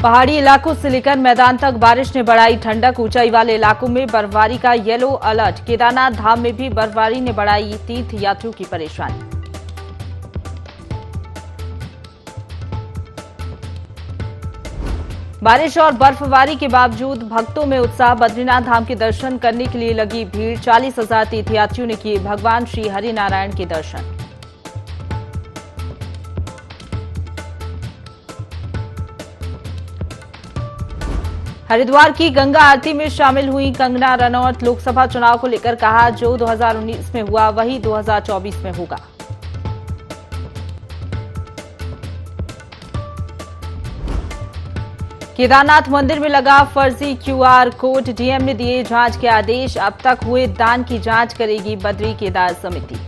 पहाड़ी इलाकों से लेकर मैदान तक बारिश ने बढ़ाई ठंडक। ऊंचाई वाले इलाकों में बर्फबारी का येलो अलर्ट। केदारनाथ धाम में भी बर्फबारी ने बढ़ाई तीर्थ यात्रियों की परेशानी। बारिश और बर्फबारी के बावजूद भक्तों में उत्साह। बद्रीनाथ धाम के दर्शन करने के लिए लगी भीड़। 40,000 तीर्थयात्रियों ने किए भगवान श्री हरिनारायण के दर्शन। हरिद्वार की गंगा आरती में शामिल हुई कंगना रनौत। लोकसभा चुनाव को लेकर कहा, जो 2019 में हुआ वही 2024 में होगा। केदारनाथ मंदिर में लगा फर्जी क्यूआर कोड। डीएम ने दिए जांच के आदेश। अब तक हुए दान की जांच करेगी बद्री केदार समिति।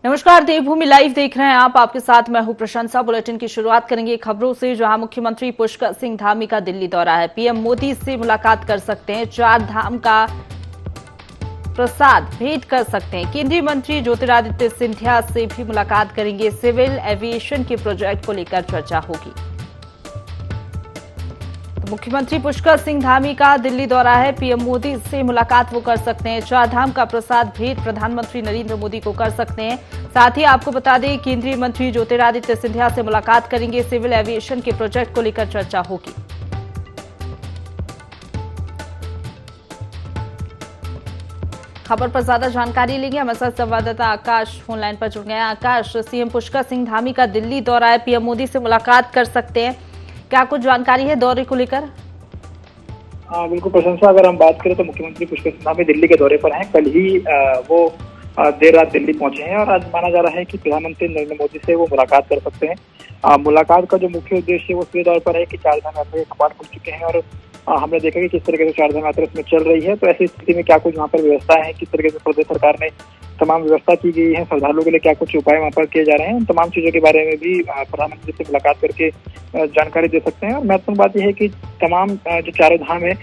नमस्कार, देवभूमि लाइव देख रहे हैं आप। आपके साथ मैं हूं प्रशंसा। बुलेटिन की शुरुआत करेंगे खबरों से, जहां मुख्यमंत्री पुष्कर सिंह धामी का दिल्ली दौरा है। पीएम मोदी से मुलाकात कर सकते हैं। 4 धाम का प्रसाद भेंट कर सकते हैं। केंद्रीय मंत्री ज्योतिरादित्य सिंधिया से भी मुलाकात करेंगे। सिविल एविएशन के प्रोजेक्ट को लेकर चर्चा होगी। मुख्यमंत्री पुष्कर सिंह धामी का दिल्ली दौरा है। पीएम मोदी से मुलाकात वो कर सकते हैं। 4 धाम का प्रसाद भेंट प्रधानमंत्री नरेंद्र मोदी को कर सकते हैं। साथ ही आपको बता दें, केंद्रीय मंत्री ज्योतिरादित्य सिंधिया से मुलाकात करेंगे। सिविल एविएशन के प्रोजेक्ट को लेकर चर्चा होगी। खबर पर ज्यादा जानकारी लेंगे। हमारे साथ संवाददाता आकाश फोन लाइन पर जुड़ गए हैं। आकाश, सीएम पुष्कर सिंह धामी का दिल्ली दौरा है। पीएम मोदी से मुलाकात कर सकते हैं, क्या कुछ जानकारी है दौरे को लेकर? बिल्कुल प्रशंसा, अगर हम बात करें तो मुख्यमंत्री पुष्कर सिंह धामी दिल्ली के दौरे पर हैं। कल ही वो देर रात दिल्ली पहुंचे हैं और आज माना जा रहा है कि प्रधानमंत्री नरेंद्र मोदी से वो मुलाकात कर सकते हैं। मुलाकात का जो मुख्य उद्देश्य है वो इसलिए तौर पर है कि 4 धाम यात्रा के कपाट खुल चुके हैं और हमने देखा कि किस तरीके से 4 धाम यात्रा इसमें चल रही है। तो ऐसी स्थिति में क्या कुछ वहाँ पर व्यवस्था है, किस तरीके से प्रदेश सरकार ने तमाम व्यवस्था की गई है, श्रद्धालुओं के लिए क्या कुछ उपाय वहाँ पर किए जा रहे हैं, उन तमाम चीजों के बारे में भी प्रधानमंत्री से मुलाकात करके जानकारी दे सकते हैं। और महत्वपूर्ण बात यह है कि तमाम जो 4 धाम है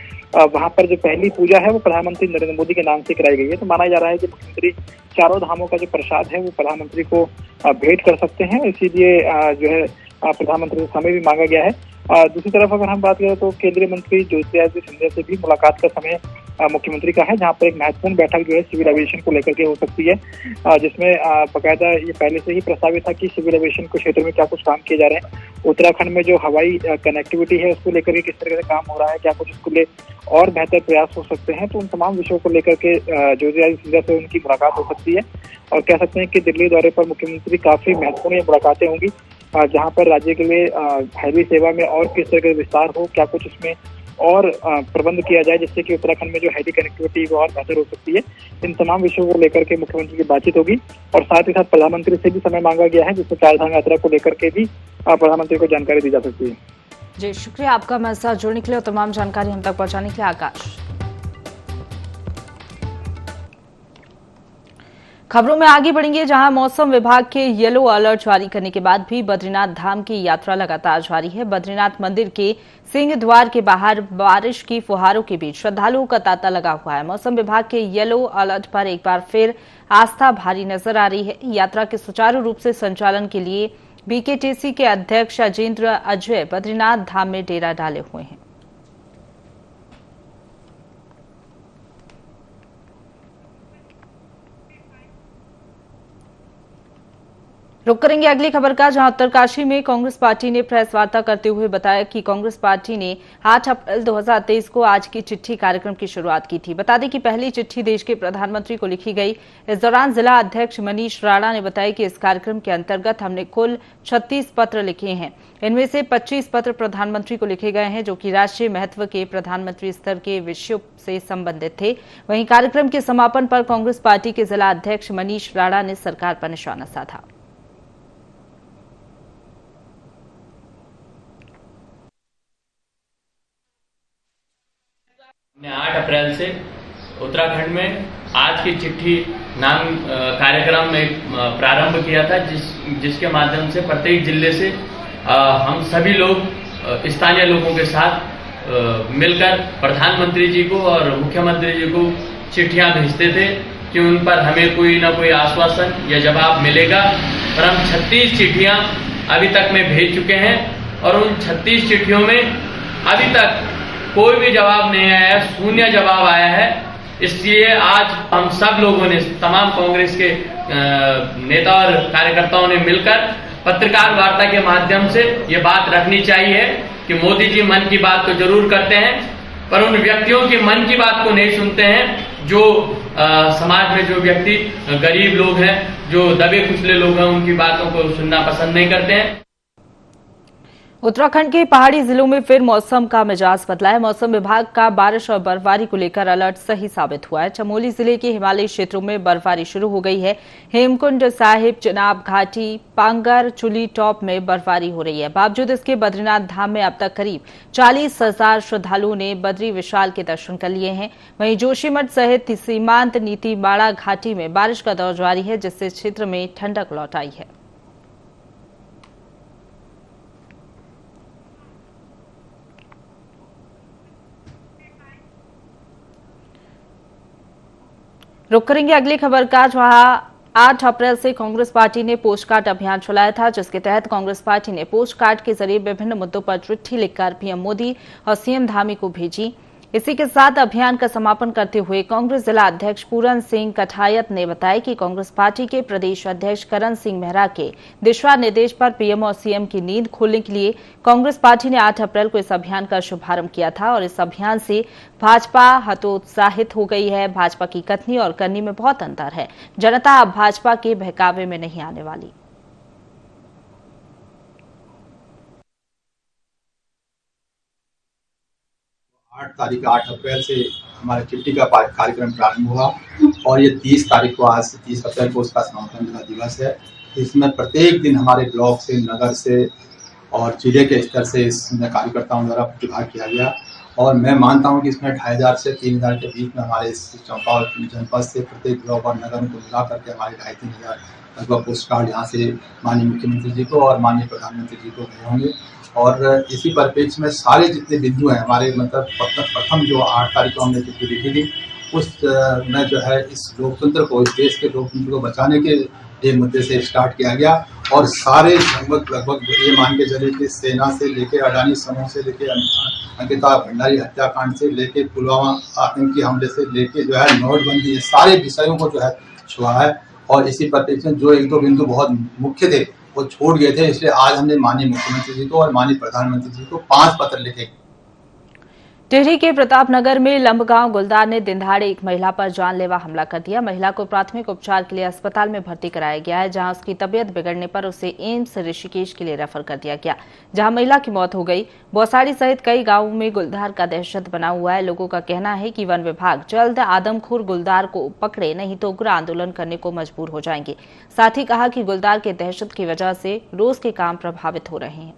वहाँ पर जो पहली पूजा है वो प्रधानमंत्री नरेंद्र मोदी के नाम से कराई गई है। तो माना जा रहा है कि मुख्यमंत्री 4 धामों का जो प्रसाद है वो प्रधानमंत्री को भेंट कर सकते हैं। इसीलिए जो है प्रधानमंत्री से समय भी मांगा गया है। दूसरी तरफ अगर हम बात करें तो केंद्रीय मंत्री ज्योतिरादित्य सिंधिया से भी मुलाकात का समय मुख्यमंत्री का है, जहां पर एक महत्वपूर्ण बैठक जो है सिविल एविएशन को लेकर के हो सकती है, जिसमें बाकायदा ये पहले से ही प्रस्तावित था कि सिविल एविएशन के क्षेत्र में क्या कुछ काम किए जा रहे हैं। उत्तराखंड में जो हवाई कनेक्टिविटी है उसको लेकर के किस तरह से काम हो रहा है, क्या कुछ उसको ले और बेहतर प्रयास हो सकते हैं। तो उन तमाम विषयों को लेकर के ज्योतिरादित्य सिंधिया से उनकी मुलाकात हो सकती है। और कह सकते हैं कि दिल्ली दौरे पर मुख्यमंत्री काफी महत्वपूर्ण मुलाकातें होंगी, जहां पर राज्य के लिए हाईवे सेवा में और किस तरह का विस्तार हो, क्या कुछ इसमें और प्रबंध किया जाए जिससे कि उत्तराखंड में जो हाईवे कनेक्टिविटी वो और बेहतर हो सकती है। इन तमाम विषयों को लेकर के मुख्यमंत्री की बातचीत होगी। और साथ ही साथ प्रधानमंत्री से भी समय मांगा गया है, जिससे 4 धाम यात्रा को लेकर के भी प्रधानमंत्री को जानकारी दी जा सकती है। जी शुक्रिया आपका हमारे साथ जुड़ने के लिए और तमाम जानकारी हम तक पहुंचाने के लिए आकाश। खबरों में आगे बढ़ेंगे, जहां मौसम विभाग के येलो अलर्ट जारी करने के बाद भी बद्रीनाथ धाम की यात्रा लगातार जारी है। बद्रीनाथ मंदिर के सिंह द्वार के बाहर बारिश की फुहारों के बीच श्रद्धालुओं का तांता लगा हुआ है। मौसम विभाग के येलो अलर्ट पर एक बार फिर आस्था भारी नजर आ रही है। यात्रा के सुचारू रूप से संचालन के लिए बीकेटीसी के अध्यक्ष अजेंद्र अजय बद्रीनाथ धाम में डेरा डाले हुए हैं। रुक करेंगे अगली खबर का, जहां उत्तरकाशी में कांग्रेस पार्टी ने प्रेस वार्ता करते हुए बताया कि कांग्रेस पार्टी ने 8 अप्रैल 2023 को आज की चिट्ठी कार्यक्रम की शुरुआत की थी। बता दें कि पहली चिट्ठी देश के प्रधानमंत्री को लिखी गई। इस दौरान जिला अध्यक्ष मनीष राणा ने बताया कि इस कार्यक्रम के अंतर्गत हमने कुल 36 पत्र लिखे हैं। इनमें से 25 पत्र प्रधानमंत्री को लिखे गए हैं, जो कि राष्ट्रीय महत्व के प्रधानमंत्री स्तर के विषयों से संबंधित थे। वहीं कार्यक्रम के समापन पर कांग्रेस पार्टी के जिला अध्यक्ष मनीष राणा ने सरकार पर निशाना साधा। 8 अप्रैल से उत्तराखंड में आज की चिट्ठी नाम कार्यक्रम में प्रारंभ किया था, जिसके माध्यम से प्रत्येक जिले से हम सभी लोग स्थानीय लोगों के साथ मिलकर प्रधानमंत्री जी को और मुख्यमंत्री जी को चिट्ठियां भेजते थे कि उन पर हमें कोई ना कोई आश्वासन या जवाब मिलेगा। और हम 36 चिट्ठियां अभी तक में भेज चुके हैं और उन 36 चिट्ठियों में अभी तक कोई भी जवाब नहीं आया है, शून्य जवाब आया है। इसलिए आज हम सब लोगों ने, तमाम कांग्रेस के नेता और कार्यकर्ताओं ने मिलकर पत्रकार वार्ता के माध्यम से ये बात रखनी चाहिए कि मोदी जी मन की बात तो जरूर करते हैं पर उन व्यक्तियों की मन की बात को नहीं सुनते हैं जो समाज में जो व्यक्ति गरीब लोग हैं, जो दबे कुचले लोग हैं, उनकी बातों को सुनना पसंद नहीं करते हैं। उत्तराखंड के पहाड़ी जिलों में फिर मौसम का मिजाज बदला है। मौसम विभाग का बारिश और बर्फबारी को लेकर अलर्ट सही साबित हुआ है। चमोली जिले के हिमालयी क्षेत्रों में बर्फबारी शुरू हो गई है। हेमकुंड साहिब, चिनाब घाटी, पांगर, चुली टॉप में बर्फबारी हो रही है। बावजूद इसके बद्रीनाथ धाम में अब तक करीब 40,000 श्रद्धालुओं ने बद्री विशाल के दर्शन कर लिए हैं। वहीं जोशीमठ सहित सीमांत नीति बाड़ा घाटी में बारिश का दौर जारी है, जिससे क्षेत्र में ठंडक लौट आई है। रुक करेंगे अगली खबर का, जहां 8 अप्रैल से कांग्रेस पार्टी ने पोस्ट कार्ड अभियान चलाया था, जिसके तहत कांग्रेस पार्टी ने पोस्ट कार्ड के जरिए विभिन्न मुद्दों पर चिट्ठी लिखकर पीएम मोदी और सीएम धामी को भेजी। इसी के साथ अभियान का समापन करते हुए कांग्रेस जिला अध्यक्ष पूरन सिंह कठायत ने बताया कि कांग्रेस पार्टी के प्रदेश अध्यक्ष करण सिंह मेहरा के दिशा निर्देश पर पीएम और सीएम की नींद खोलने के लिए कांग्रेस पार्टी ने 8 अप्रैल को इस अभियान का शुभारंभ किया था और इस अभियान से भाजपा हतोत्साहित हो गई है। भाजपा की कथनी और करनी में बहुत अंतर है। जनता अब भाजपा के बहकावे में नहीं आने वाली। 8 अप्रैल से हमारे चिट्ठी का कार्यक्रम प्रारंभ हुआ और ये 30 तारीख को, आज से 30 अप्रैल को उसका समापन दिवस है। इसमें प्रत्येक दिन हमारे ब्लॉक से, नगर से और जिले के स्तर से इसमें कार्यकर्ताओं द्वारा प्रतिभाग किया गया और मैं मानता हूं कि इसमें 2500 से 3000 के बीच में हमारे इस चंपावत जनपद से प्रत्येक ब्लॉक और नगर को मिला करके हमारे 2500 लगभग पोस्ट कार्ड यहाँ से माननीय मुख्यमंत्री जी को और माननीय प्रधानमंत्री जी को गए होंगे। और इसी परिप्रेक्ष्य में सारे जितने बिंदु हैं हमारे, मतलब प्रथम जो 8 तारीख को हमने चिट्ठी लिखी थी उस में जो है इस लोकतंत्र को, इस देश के लोकतंत्र को बचाने के लिए मुद्दे से स्टार्ट किया गया और सारे लगभग ये मान के चले कि सेना से लेके अडानी समूह से लेके अंकिता भंडारी हत्याकांड से लेके पुलवामा आतंकी हमले से लेके जो है नोटबंदी, ये सारे विषयों को जो है छुआ है। और इसी परिप्रेक्ष्य में जो 1-2 बिंदु बहुत मुख्य थे वो छोड़ गए थे, इसलिए आज हमने माननीय मुख्यमंत्री जी को और माननीय प्रधानमंत्री जी को 5 पत्र लिखे। टिहरी के प्रतापनगर में लंबगांव गुलदार ने दिनदहाड़े एक महिला पर जानलेवा हमला कर दिया। महिला को प्राथमिक उपचार के लिए अस्पताल में भर्ती कराया गया है, जहां उसकी तबीयत बिगड़ने पर उसे एम्स ऋषिकेश के लिए रेफर कर दिया गया, जहां महिला की मौत हो गई। बौसाड़ी सहित कई गांवों में गुलदार का दहशत बना हुआ है। लोगों का कहना है कि वन विभाग जल्द आदमखोर गुलदार को पकड़े, नहीं तो उग्र आंदोलन करने को मजबूर हो जाएंगे। साथ ही कहा कि गुलदार के दहशत की वजह से रोज के काम प्रभावित हो रहे हैं।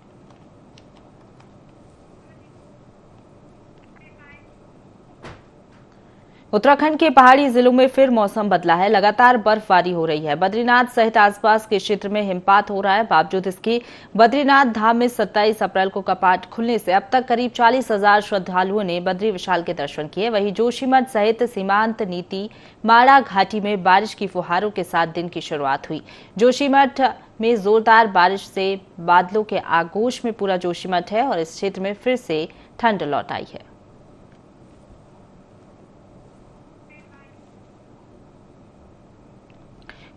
उत्तराखंड के पहाड़ी जिलों में फिर मौसम बदला है। लगातार बर्फबारी हो रही है। बद्रीनाथ सहित आसपास के क्षेत्र में हिमपात हो रहा है। बावजूद इसके बद्रीनाथ धाम में 27 अप्रैल को कपाट खुलने से अब तक करीब 40,000 श्रद्धालुओं ने बद्री विशाल के दर्शन किए। वहीं जोशीमठ सहित सीमांत नीति माड़ा घाटी में बारिश की फुहारों के साथ दिन की शुरुआत हुई। जोशीमठ में जोरदार बारिश से बादलों के आगोश में पूरा जोशीमठ है और इस क्षेत्र में फिर से ठंड लौट आई है।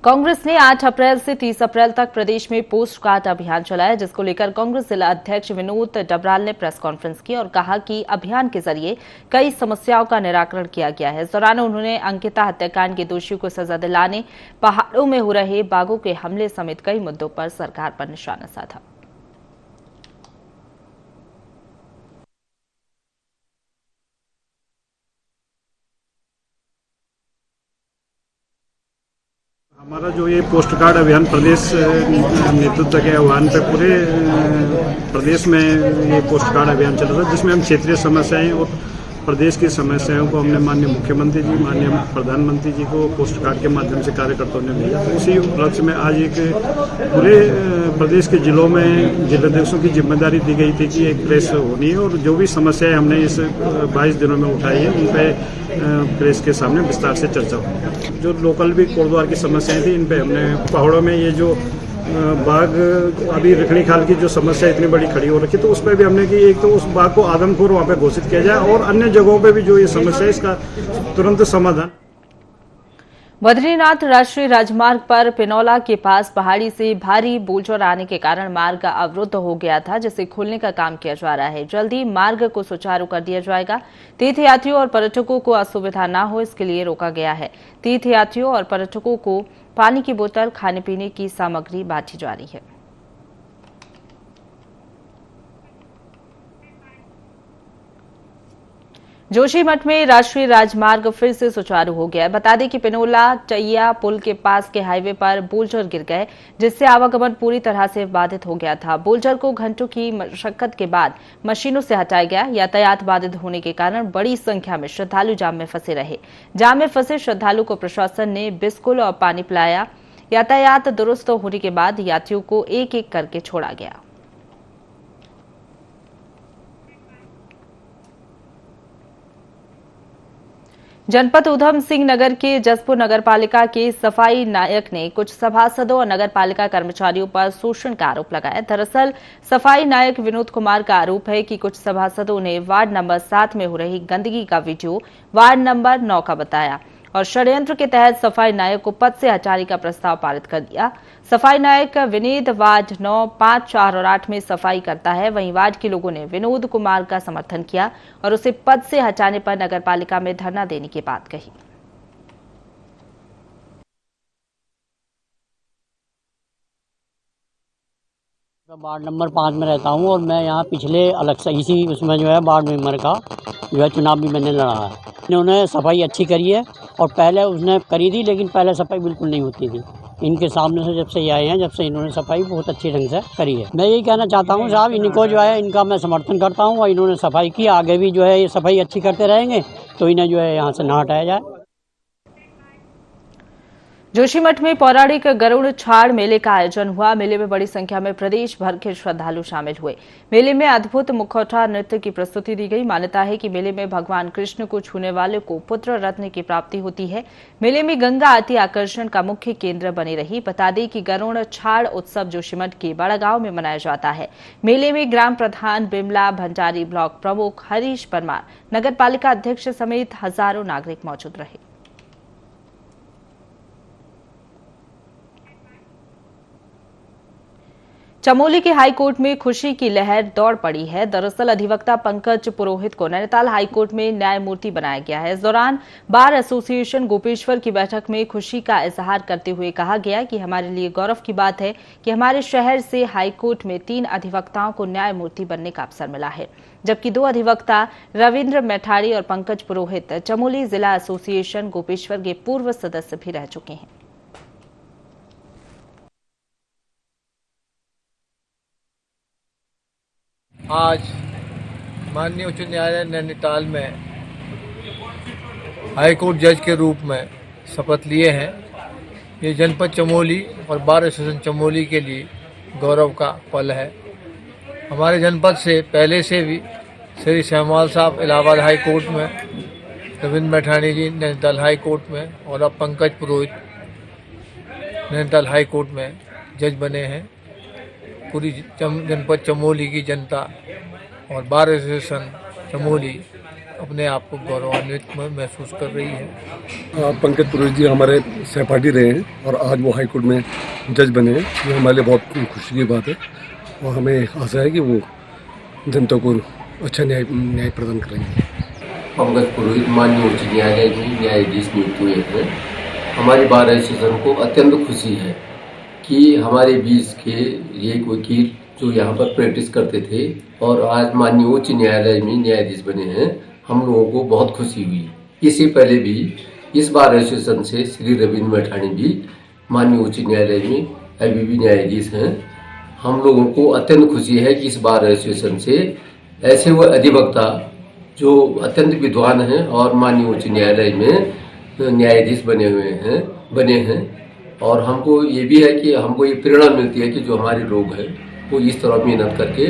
कांग्रेस ने 8 अप्रैल से 30 अप्रैल तक प्रदेश में पोस्ट कार्ड अभियान चलाया, जिसको लेकर कांग्रेस जिला अध्यक्ष विनोद डबराल ने प्रेस कॉन्फ्रेंस की और कहा कि अभियान के जरिए कई समस्याओं का निराकरण किया गया है। इस दौरान उन्होंने अंकिता हत्याकांड के दोषियों को सजा दिलाने, पहाड़ों में हो रहे बाघों के हमले समेत कई मुद्दों पर सरकार पर निशाना साधा। हमारा जो ये पोस्ट कार्ड अभियान प्रदेश नेतृत्व के आह्वान पे पूरे प्रदेश में ये पोस्ट कार्ड अभियान चल रहा है, जिसमें हम क्षेत्रीय समस्याएं और प्रदेश की समस्याओं को हमने माननीय मुख्यमंत्री जी, माननीय प्रधानमंत्री जी को पोस्ट कार्ड के माध्यम से कार्यकर्ताओं ने भेजा। तो उसी उपलक्ष्य में आज एक पूरे प्रदेश के जिलों में जिलाध्यक्षों की जिम्मेदारी दी गई थी कि एक प्रेस होनी है और जो भी समस्याएं हमने इस 22 दिनों में उठाई है उन पे प्रेस के सामने विस्तार से चर्चा हुई। जो लोकल भी कोटद्वार की समस्याएं थी इन पे हमने पहाड़ों में ये जो बाघ अभी रखड़ी खाल की जो समस्या इतनी बड़ी खड़ी हो रखी तो उस पर भी हमने कि एक तो उस बाघ को आदमखोर वहाँ पे घोषित किया जाए और अन्य जगहों पे भी जो ये समस्या है इसका तुरंत समाधान। बद्रीनाथ राष्ट्रीय राजमार्ग पर पिनौला के पास पहाड़ी से भारी बोझोर आने के कारण मार्ग अवरुद्ध हो गया था, जिसे खोलने का काम किया जा रहा है। जल्दी मार्ग को सुचारू कर दिया जाएगा। तीर्थयात्रियों और पर्यटकों को असुविधा न हो इसके लिए रोका गया है। तीर्थयात्रियों और पर्यटकों को पानी की बोतल, खाने पीने की सामग्री बांटी जा रही है। जोशीमठ में राष्ट्रीय राजमार्ग फिर से सुचारू हो गया है। बता दें कि पिनोला टैया पुल के पास के हाईवे पर बोल्जर गिर गए, जिससे आवागमन पूरी तरह से बाधित हो गया था। बोल्जर को घंटों की मशक्कत के बाद मशीनों से हटाया गया। यातायात बाधित होने के कारण बड़ी संख्या में श्रद्धालु जाम में फंसे रहे। जाम में फंसे श्रद्धालु को प्रशासन ने बिस्कुट और पानी पिलाया। यातायात दुरुस्त होने के बाद यात्रियों को एक एक करके छोड़ा गया। जनपद उधम सिंह नगर के जसपुर नगरपालिका के सफाई नायक ने कुछ सभासदों और नगरपालिका कर्मचारियों पर शोषण का आरोप लगाया। दरअसल सफाई नायक विनोद कुमार का आरोप है कि कुछ सभासदों ने वार्ड नंबर 7 में हो रही गंदगी का वीडियो वार्ड नंबर 9 का बताया और षड्यंत्र के तहत सफाई नायक को पद से हटाने का प्रस्ताव पारित कर दिया। सफाई नायक विनीत वार्ड 9, 5, 4 और 8 में सफाई करता है। वहीं वार्ड के लोगों ने विनोद कुमार का समर्थन किया और उसे पद से हटाने पर नगरपालिका में धरना देने की बात कही। वार्ड नंबर 5 में रहता हूं और मैं यहां पिछले अलग से इसी उसमें जो है वार्ड मेंबर का जो है चुनाव भी मैंने लड़ा है। इन्होंने सफाई अच्छी करी है और पहले उसने करी थी, लेकिन पहले सफाई बिल्कुल नहीं होती थी। इनके सामने से जब से ये आए हैं, जब से इन्होंने सफाई बहुत अच्छी ढंग से करी है। मैं यही कहना चाहता हूं साहब, इनको जो है इनका मैं समर्थन करता हूं और इन्होंने सफाई की, आगे भी जो है ये सफाई अच्छी करते रहेंगे तो इन्हें जो है यहाँ से ना हटाया जाए। जोशीमठ में पौराणिक गरुड़ छाड़ मेले का आयोजन हुआ। मेले में बड़ी संख्या में प्रदेश भर के श्रद्धालु शामिल हुए। मेले में अद्भुत मुखौटा नृत्य की प्रस्तुति दी गई। मान्यता है कि मेले में भगवान कृष्ण को छूने वाले को पुत्र रत्न की प्राप्ति होती है। मेले में गंगा आरती आकर्षण का मुख्य केंद्र बनी रही। बता दें कि गरुड़ छाड़ उत्सव जोशीमठ के बड़ा गांव में मनाया जाता है। मेले में ग्राम प्रधान बिमला भंडारी, ब्लॉक प्रमुख हरीश परमार, नगर पालिका अध्यक्ष समेत हजारों नागरिक मौजूद रहे। चमोली के हाईकोर्ट में खुशी की लहर दौड़ पड़ी है। दरअसल अधिवक्ता पंकज पुरोहित को नैनीताल हाईकोर्ट में न्यायमूर्ति बनाया गया है। इस दौरान बार एसोसिएशन गोपेश्वर की बैठक में खुशी का इजहार करते हुए कहा गया कि हमारे लिए गौरव की बात है कि हमारे शहर से हाईकोर्ट में 3 अधिवक्ताओं को न्यायमूर्ति बनने का अवसर मिला है, जबकि 2 अधिवक्ता रविन्द्र मैठारी और पंकज पुरोहित चमोली जिला एसोसिएशन गोपेश्वर के पूर्व सदस्य भी रह चुके हैं। आज माननीय उच्च न्यायालय नैनीताल में हाईकोर्ट जज के रूप में शपथ लिए हैं। ये जनपद चमोली और बार एसोसिएशन चमोली के लिए गौरव का पल है। हमारे जनपद से पहले से भी श्री श्यामाल साहब इलाहाबाद हाई कोर्ट में, रविन्द्र मैठानी जी नैनीताल हाई कोर्ट में और अब पंकज पुरोहित नैनीताल हाई कोर्ट में जज बने हैं। पूरी जनपद चमोली की जनता और बार एसोसिएशन चमोली अपने आप को गौरवान्वित महसूस कर रही है। पंकज पुरोहित जी हमारे सहपाठी रहे हैं और आज वो हाई कोर्ट में जज बने हैं। ये हमारे लिए बहुत खुशी की बात है और हमें आशा है कि वो जनता को अच्छा न्याय प्रदान करेंगे। पंकज पुरोहित माननीय उच्च न्यायालय में न्यायाधीश नियुक्त हुए हैं। हमारी बार एसोसिएशन को अत्यंत खुशी है कि हमारे बीच के ये वकील जो यहाँ पर प्रैक्टिस करते थे और आज माननीय उच्च न्यायालय में न्यायाधीश बने हैं, हम लोगों को बहुत खुशी हुई। इससे पहले भी इस बार एसोसिएशन से श्री रविन्द्र मैठानी भी माननीय उच्च न्यायालय में अभी भी न्यायाधीश हैं। हम लोगों को अत्यंत खुशी है कि इस बार एसोसिएशन से ऐसे वो अधिवक्ता जो अत्यंत विद्वान हैं और माननीय उच्च न्यायालय में न्यायाधीश बने हैं और हमको ये भी है कि हमको ये प्रेरणा मिलती है कि जो हमारे लोग हैं वो इस तरह मेहनत करके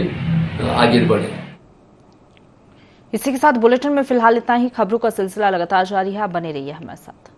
आगे बढ़े। इसी के साथ बुलेटिन में फिलहाल इतना ही। खबरों का सिलसिला लगातार जारी है, आप बने रहिए हमारे साथ।